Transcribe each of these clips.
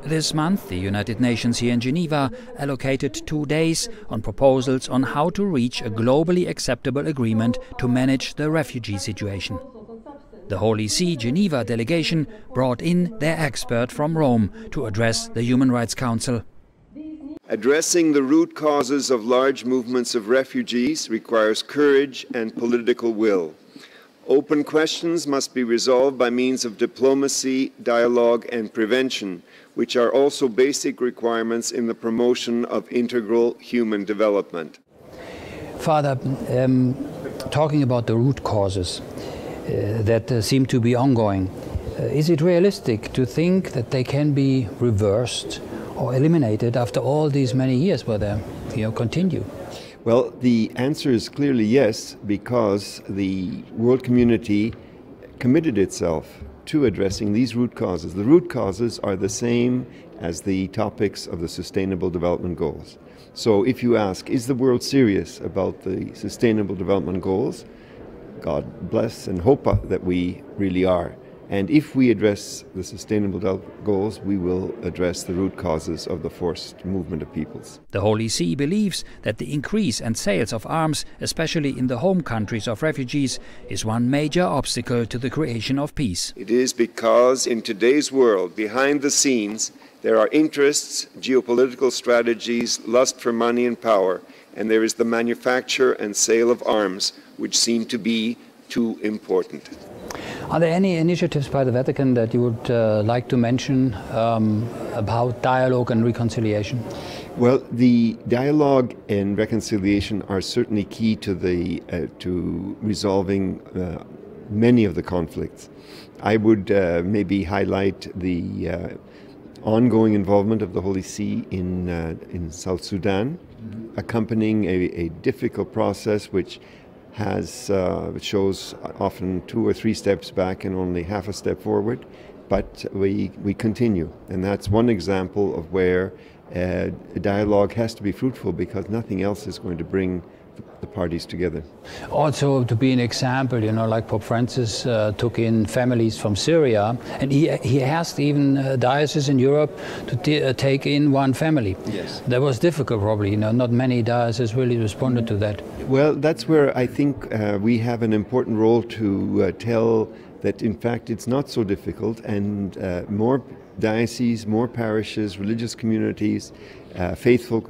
This month, the United Nations here in Geneva allocated 2 days on proposals on how to reach a globally acceptable agreement to manage the refugee situation. The Holy See Geneva delegation brought in their expert from Rome to address the Human Rights Council. Addressing the root causes of large movements of refugees requires courage and political will. Open questions must be resolved by means of diplomacy, dialogue and prevention, which are also basic requirements in the promotion of integral human development. Father, talking about the root causes that seem to be ongoing, is it realistic to think that they can be reversed or eliminated after all these many years where they continue? Well, the answer is clearly yes, because the world community committed itself to addressing these root causes. The root causes are the same as the topics of the Sustainable Development Goals. So if you ask, is the world serious about the Sustainable Development Goals? God bless and hope that we really are. And if we address the Sustainable Development Goals, we will address the root causes of the forced movement of peoples. The Holy See believes that the increase and sales of arms, especially in the home countries of refugees, is one major obstacle to the creation of peace. It is because in today's world, behind the scenes, there are interests, geopolitical strategies, lust for money and power, and there is the manufacture and sale of arms, which seem to be too important. Are there any initiatives by the Vatican that you would like to mention about dialogue and reconciliation? Well, the dialogue and reconciliation are certainly key to resolving many of the conflicts. I would maybe highlight the ongoing involvement of the Holy See in South Sudan, accompanying a difficult process which shows often 2 or 3 steps back and only half a step forward, but we continue. And that's one example of where a dialogue has to be fruitful, because nothing else is going to bring the parties together. Also, to be an example, like Pope Francis took in families from Syria, and he asked even dioceses in Europe to take in one family. Yes. That was difficult, probably. Not many dioceses really responded to that. Well, that's where I think we have an important role to tell that, in fact, it's not so difficult, and more dioceses, more parishes, religious communities, faithful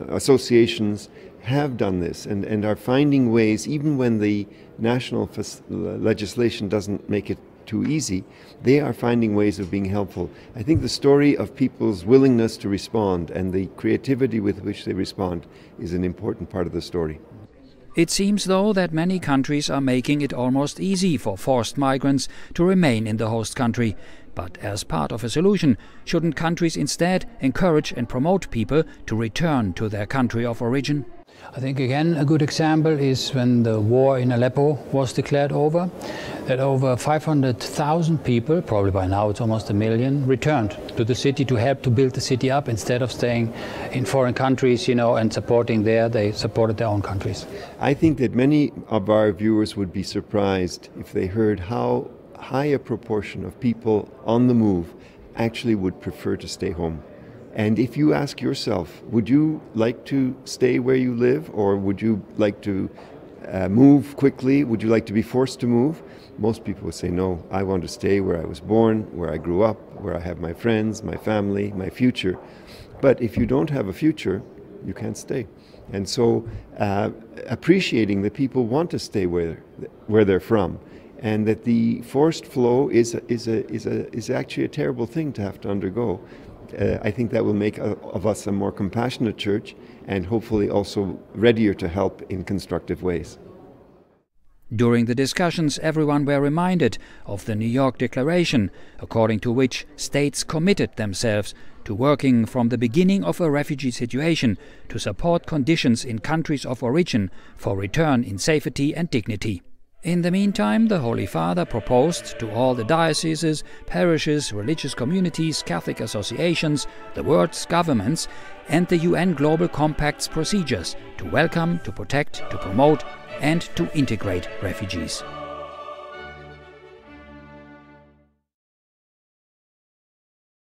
associations have done this and are finding ways, even when the national legislation doesn't make it too easy, they are finding ways of being helpful. I think the story of people's willingness to respond and the creativity with which they respond is an important part of the story. It seems, though, that many countries are making it almost easy for forced migrants to remain in the host country. But as part of a solution, shouldn't countries instead encourage and promote people to return to their country of origin? I think, again, a good example is when the war in Aleppo was declared over, that over 500,000 people, probably by now it's almost 1 million, returned to the city to help to build the city up. Instead of staying in foreign countries, and supporting there, they supported their own countries. I think that many of our viewers would be surprised if they heard how high a proportion of people on the move actually would prefer to stay home. And if you ask yourself, would you like to stay where you live, or would you like to move quickly? Would you like to be forced to move? Most people would say, no, I want to stay where I was born, where I grew up, where I have my friends, my family, my future. But if you don't have a future, you can't stay. And so appreciating that people want to stay where they're from, and that the forced flow is actually a terrible thing to have to undergo. I think that will make of us a more compassionate church, and hopefully also readier to help in constructive ways. During the discussions, everyone were reminded of the New York Declaration, according to which states committed themselves to working from the beginning of a refugee situation to support conditions in countries of origin for return in safety and dignity. In the meantime, the Holy Father proposed to all the dioceses, parishes, religious communities, Catholic associations, the world's governments, and the UN Global Compact's procedures to welcome, to protect, to promote, and to integrate refugees.